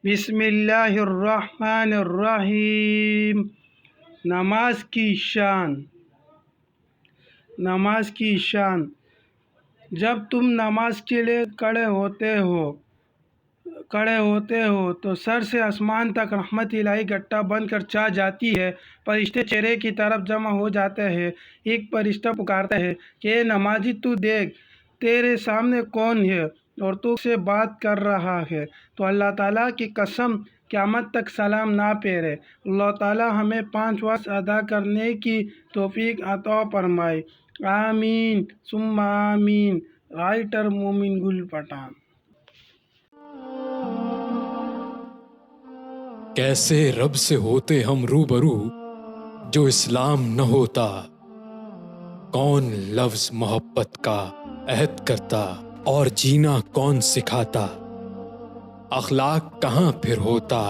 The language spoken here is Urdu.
بسم اللہ الرحمن الرحیم۔ نماز کی شان۔ نماز کی شان۔ جب تم نماز کے لیے کھڑے ہوتے ہو تو سر سے آسمان تک رحمت الہی گٹھا بن کر چھا جاتی ہے۔ فرشتے چہرے کی طرف جمع ہو جاتے ہیں۔ ایک فرشتہ پکارتا ہے کہ اے نمازی، تو دیکھ تیرے سامنے کون ہے اور تو کس سے بات کر رہا ہے۔ تو اللہ تعالیٰ کی قسم قیامت تک سلام نہ پھیرے۔ اللہ تعالیٰ ہمیں 5 وقت ادا کرنے کی توفیق عطا فرمائے۔ آمین ثم آمین۔ رائٹر مومن گل پٹھان۔ کیسے رب سے ہوتے ہم روبرو جو اسلام نہ ہوتا، کون لفظ محبت کا عہد کرتا اور جینا کون سکھاتا، اخلاق کہاں پھر ہوتا